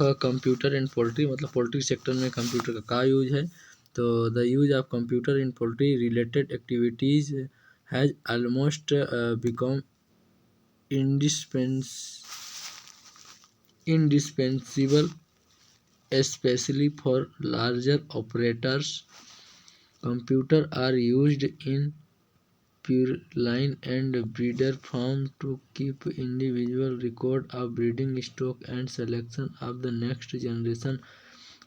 Computer इन poultry, मतलब poultry sector में computer का यूज है। तो the use of computer in poultry related activities has almost become indispensable, especially for larger operators. Computers are used in purine and breeder farms to keep individual record of breeding stock and selection of the next generation.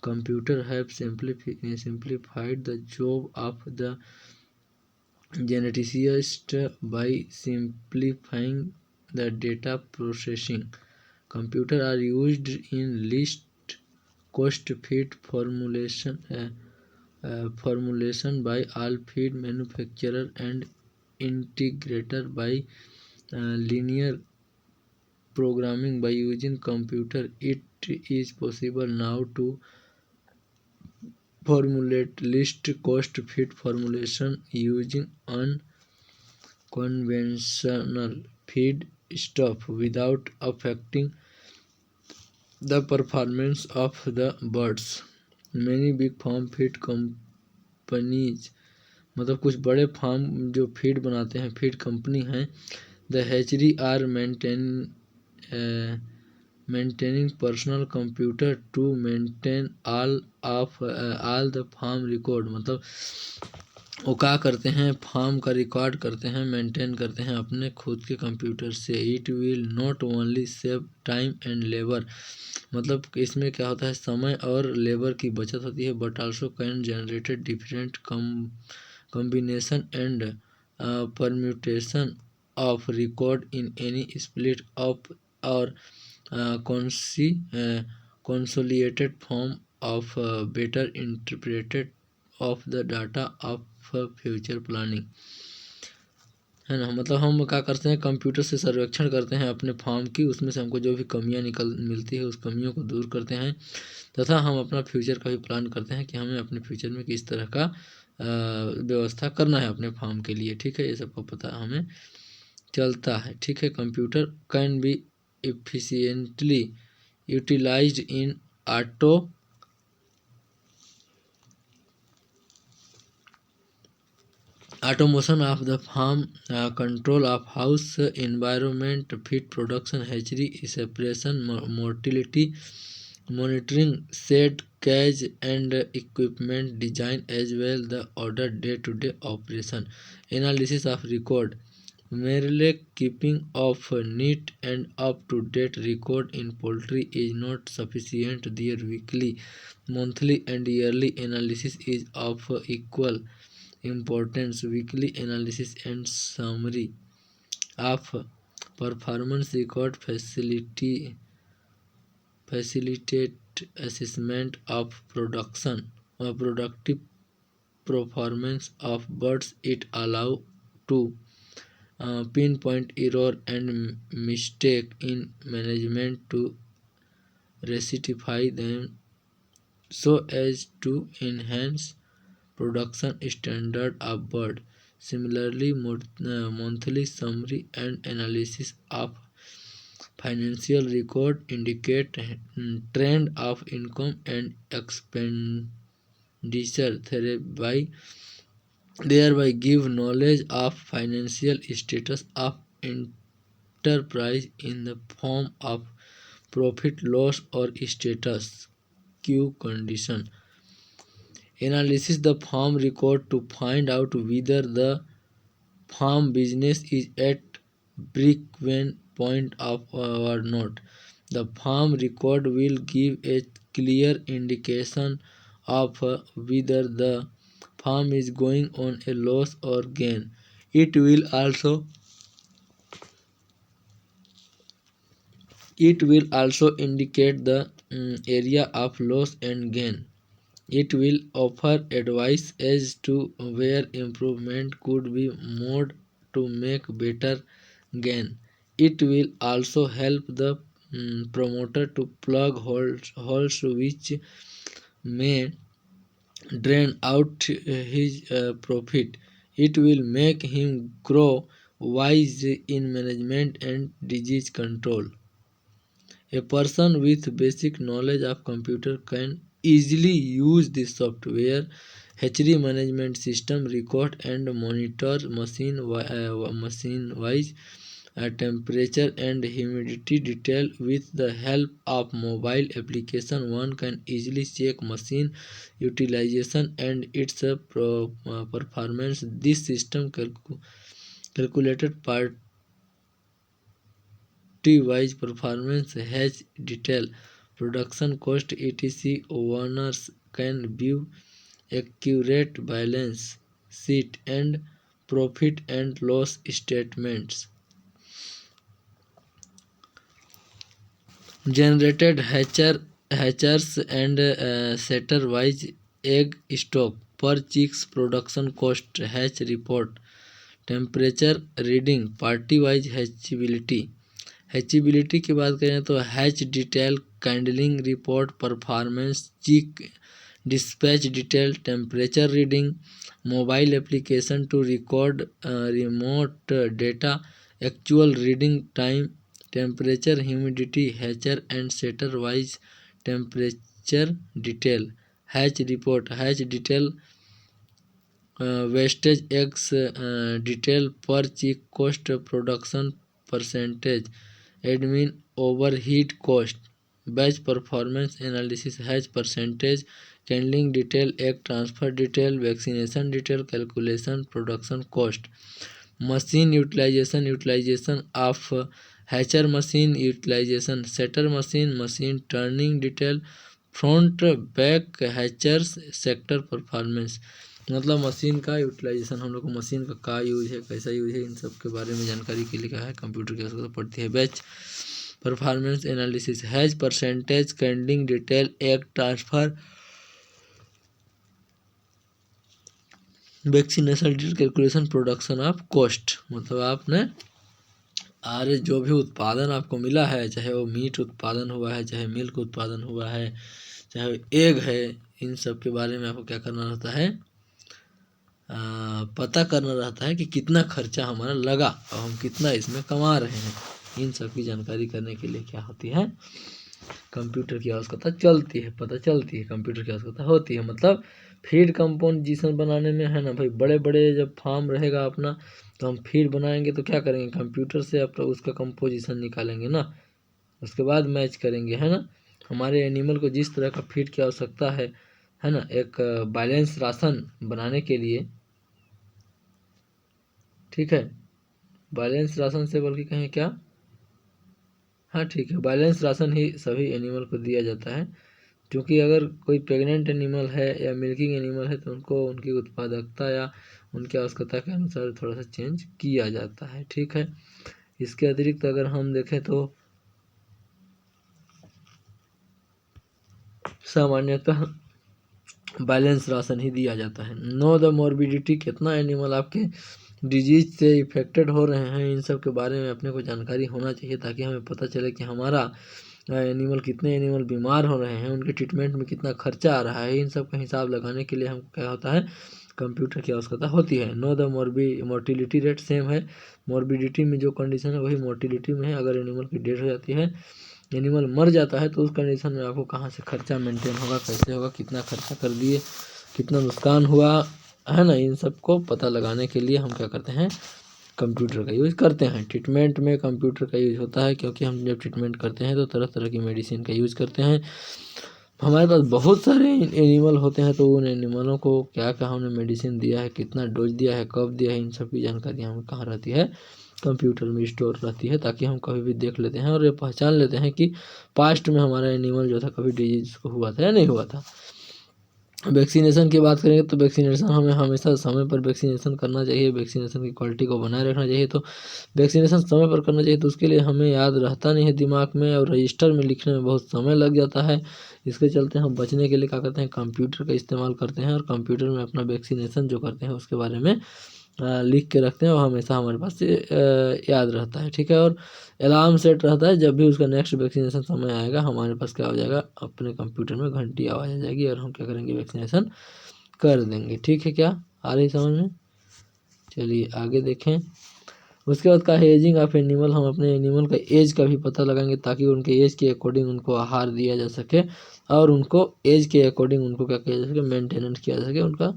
Computers have simplified the job of the geneticist by simplifying the data processing. Computers are used in least cost feed formulation by all feed manufacturer and integrator by linear programming. By using computer, it is possible now to formulate least cost feed formulation using unconventional feed stuff without affecting the performance of the birds. Many big farm feed companies, मतलब कुछ बड़े farm जो feed बनाते हैं, feed company हैं, the hatchery are maintaining personal computer to maintain all the farm record. मतलब वो क्या करते हैं, फार्म का रिकॉर्ड करते हैं, मेंटेन करते हैं अपने खुद के कंप्यूटर से। It will not only save time and labour, मतलब इसमें क्या होता है, समय और लेबर की बचत होती है, but also can generated different combination and permutation of record in any split up or consolidated form of better interpreted of the data of future planning, है ना। मतलब हम क्या करते हैं, कंप्यूटर से सर्वेक्षण करते हैं अपने फार्म की, उसमें से हमको जो भी कमियां मिलती है उस कमियों को दूर करते हैं, तथा हम अपना फ्यूचर का भी प्लान करते हैं कि हमें अपने फ्यूचर में किस तरह का व्यवस्था करना है अपने फार्म के लिए। ठीक है, ये सबको पता हमें चलता है। ठीक है, computer can be efficiently utilised in automation of the farm, control of house environment, feed production, hatchery, separation, mortality monitoring, shed cage and equipment design, as well the order day-to-day operation, analysis of record. Merely keeping of neat and up-to-date record in poultry is not sufficient. Their weekly, monthly and yearly analysis is of equal importance. Weekly analysis and summary of performance record facilitate assessment of productive performance of birds. It allow to pinpoint error and mistake in management to rectify them so as to enhance production standard of bird. Similarly, monthly summary and analysis of financial record indicate trend of income and expenditure, thereby give knowledge of financial status of enterprise in the form of profit, loss or status quo condition. Analysis the farm record to find out whether the farm business is at break-even point or not. The farm record will give a clear indication of whether the farm is going on a loss or gain. It will also indicate the area of loss and gain. It will offer advice as to where improvement could be made to make better gain. It will also help the promoter to plug holes which may drain out his profit. It will make him grow wise in management and disease control. A person with basic knowledge of computer can easily use this software. Hatchery management system record and monitor machine-wise temperature and humidity detail. With the help of mobile application, one can easily check machine utilization and its performance. This system calculated party-wise performance, has detail, production cost, etc. Owners can view accurate balance sheet and profit and loss statements. Generated hatchers and setter-wise egg stock per chicks, production cost, hatch report, temperature reading, party wise hatchability. Hatchability की बात करें तो hatch detail, candling report, performance, chick dispatch detail, temperature reading, mobile application to record remote data, actual reading time, temperature humidity, hatcher and setter wise temperature detail, hatch report, hatch detail, wastage eggs detail per chick cost, production percentage, admin overhead cost, batch performance analysis, hatch percentage, candling detail, egg transfer detail, vaccination detail, calculation production cost, machine utilisation, utilisation of hatcher machine, utilisation setter machine, machine turning detail, front back hatchers, sector performance. मतलब machine का utilisation, हम लोग को machine का use है, कैसा use है, इन सब के बारे में जानकारी के लिए क्या है कंप्यूटर की आवश्यकता पड़ती है। Batch performance analysis, hatch percentage, candling detail, egg transfer, vaccination detail, calculation production of cost. मतलब आपने आर जो भी उत्पादन आपको मिला है, चाहे वो मीट उत्पादन हुआ है, चाहे मिल्क उत्पादन हुआ है, चाहे एग है, इन सब के बारे में आपको क्या करना रहता है, पता करना रहता है कि कितना खर्चा हमारा लगा और हम कितना इसमें कमा रहे हैं। इन सब की जानकारी करने के लिए क्या होती है, कंप्यूटर की आवश्यकता चलती है, पता चलती है, कंप्यूटर की आवश्यकता होती है। मतलब फीड कंपोजिशन बनाने में है ना भाई, बड़े बड़े जब फार्म रहेगा अपना, तो हम फीड बनाएंगे तो क्या करेंगे, कंप्यूटर से आप उसका कंपोजिशन निकालेंगे ना, उसके बाद मैच करेंगे, है ना। हमारे एनिमल को जिस तरह का फीड की आवश्यकता है ना, एक बैलेंस राशन बनाने के लिए, ठीक है, बैलेंस राशन से बल्कि कहें क्या, हाँ ठीक है, बैलेंस राशन ही सभी एनिमल को दिया जाता है। क्योंकि अगर कोई प्रेग्नेंट एनिमल है या मिल्किंग एनिमल है तो उनको उनकी उत्पादकता या उनकी आवश्यकता के अनुसार थोड़ा सा चेंज किया जाता है, ठीक है। इसके अतिरिक्त अगर हम देखें तो सामान्यतः बैलेंस राशन ही दिया जाता है। नो द मॉर्बिडिटी, कितना एनिमल आपके डिजीज से इफेक्टेड हो रहे हैं, इन सब के बारे में अपने को जानकारी होना चाहिए, ताकि हमें पता चले कि हमारा एनिमल, कितने एनिमल बीमार हो रहे हैं, उनके ट्रीटमेंट में कितना खर्चा आ रहा है। इन सब का हिसाब लगाने के लिए हमको क्या होता है, कंप्यूटर की आवश्यकता होती है। Know the mortality rate, same है, मॉर्बिडिटी में जो कंडीशन है वही मोर्टिलिटी में है। अगर एनिमल की डेथ हो जाती है, एनिमल मर जाता है, तो उस कंडीशन में आपको कहाँ से खर्चा मेंटेन होगा, कैसे होगा, कितना खर्चा कर दिए, कितना नुकसान हुआ, है ना। इन सब को पता लगाने के लिए हम क्या करते हैं, कंप्यूटर का यूज़ करते हैं। ट्रीटमेंट में कंप्यूटर का यूज़ होता है, क्योंकि हम जब ट्रीटमेंट करते हैं तो तरह तरह की मेडिसिन का यूज़ करते हैं। हमारे पास बहुत सारे एनिमल होते हैं, तो उन एनिमलों को क्या क्या हमने मेडिसिन दिया है, कितना डोज दिया है, कब दिया है, इन सब की जानकारी हमें कहाँ रहती है, कंप्यूटर में स्टोर रहती है, ताकि हम कभी भी देख लेते हैं और ये पहचान लेते हैं कि पास्ट में हमारा एनिमल जो था कभी डिजीज को हुआ था या नहीं हुआ था। वैक्सीनेशन की बात करेंगे तो वैक्सीनेशन हमें हमेशा समय पर वैक्सीनेशन करना चाहिए, वैक्सीनेशन की क्वालिटी को बनाए रखना चाहिए। तो वैक्सीनेशन समय पर करना चाहिए, तो उसके लिए हमें याद रहता नहीं है दिमाग में, और रजिस्टर में लिखने में बहुत समय लग जाता है। इसके चलते हम बचने के लिए क्या करते हैं, कंप्यूटर का इस्तेमाल करते हैं, और कंप्यूटर में अपना वैक्सीनेशन जो करते हैं उसके बारे में लिख के रखते हैं, और हमेशा हमारे पास से याद रहता है, ठीक है। और अलार्म सेट रहता है, जब भी उसका नेक्स्ट वैक्सीनेशन समय आएगा, हमारे पास क्या हो जाएगा, अपने कंप्यूटर में घंटी आवाज़ आ जाएगी और हम क्या करेंगे, वैक्सीनेशन कर देंगे, ठीक है। क्या आ रही समझ में? चलिए आगे देखें। उसके बाद का है एजिंग ऑफ एनिमल। हम अपने एनिमल का एज का भी पता लगाएंगे ताकि उनके एज के अकॉर्डिंग उनको आहार दिया जा सके और उनको एज के अकॉर्डिंग उनको क्या किया जा सके, मेंटेनेंस किया जा सके, उनका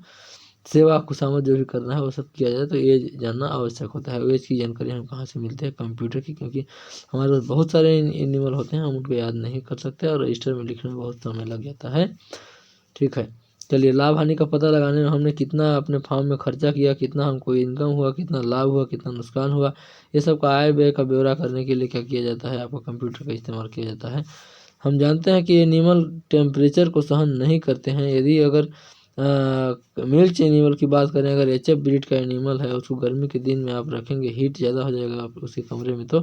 सेवा खुशामद जो भी करना है वो सब किया जाए। तो एज जानना आवश्यक होता है। एज की जानकारी हम कहाँ से मिलते हैं, कंप्यूटर की, क्योंकि हमारे पास बहुत सारे एनिमल होते हैं, हम उनको याद नहीं कर सकते और रजिस्टर में लिखने में बहुत समय लग जाता है। ठीक है, चलिए लाभ हानि का पता लगाने में हमने कितना अपने फार्म में खर्चा किया, कितना हमको इनकम हुआ, कितना लाभ हुआ, कितना नुकसान हुआ, ये सब का आय व्यय का ब्यौरा करने के लिए क्या किया जाता है, आपका कंप्यूटर का इस्तेमाल किया जाता है। हम जानते हैं कि एनिमल टेम्परेचर को सहन नहीं करते हैं। यदि अगर मिल्च एनिमल की बात करें, अगर एचएफ ब्रीड का एनिमल है, उसको गर्मी के दिन में आप रखेंगे, हीट ज़्यादा हो जाएगा आप उसके कमरे में, तो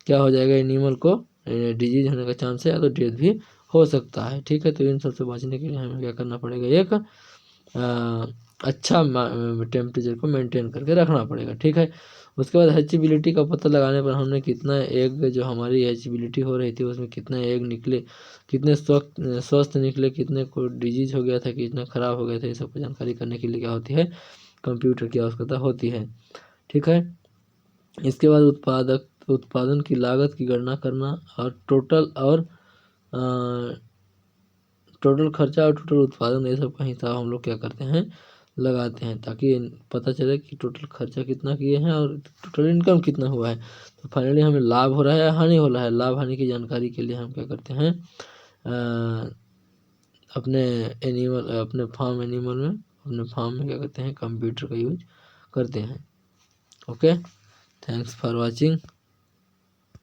क्या हो जाएगा, एनिमल को डिजीज होने का चांस है या तो डेथ भी हो सकता है। ठीक है, तो इन सबसे बचने के लिए हमें क्या करना पड़ेगा, एक अच्छा टेम्परेचर को मेंटेन करके रखना पड़ेगा। ठीक है, उसके बाद हैचेबिलिटी का पता लगाने पर हमने कितना एग, जो हमारी हैचेबिलिटी हो रही थी उसमें कितने एग निकले, कितने स्वस्थ निकले, कितने को डिजीज हो गया था, कितना खराब हो गया था, ये सब जानकारी करने के लिए क्या होती है, कंप्यूटर की आवश्यकता होती है। ठीक है, इसके बाद उत्पादन की लागत की गणना करना और टोटल खर्चा और टोटल उत्पादन, ये सब का हिसाब हम लोग क्या करते हैं, लगाते हैं, ताकि पता चले कि टोटल खर्चा कितना किए हैं और टोटल इनकम कितना हुआ है। तो फाइनली हमें लाभ हो रहा है या हानि हो रहा है, लाभ हानि की जानकारी के लिए हम क्या करते हैं, अपने फार्म एनिमल में, अपने फार्म में क्या करते हैं, कंप्यूटर का यूज करते हैं। Okay, thanks for watching.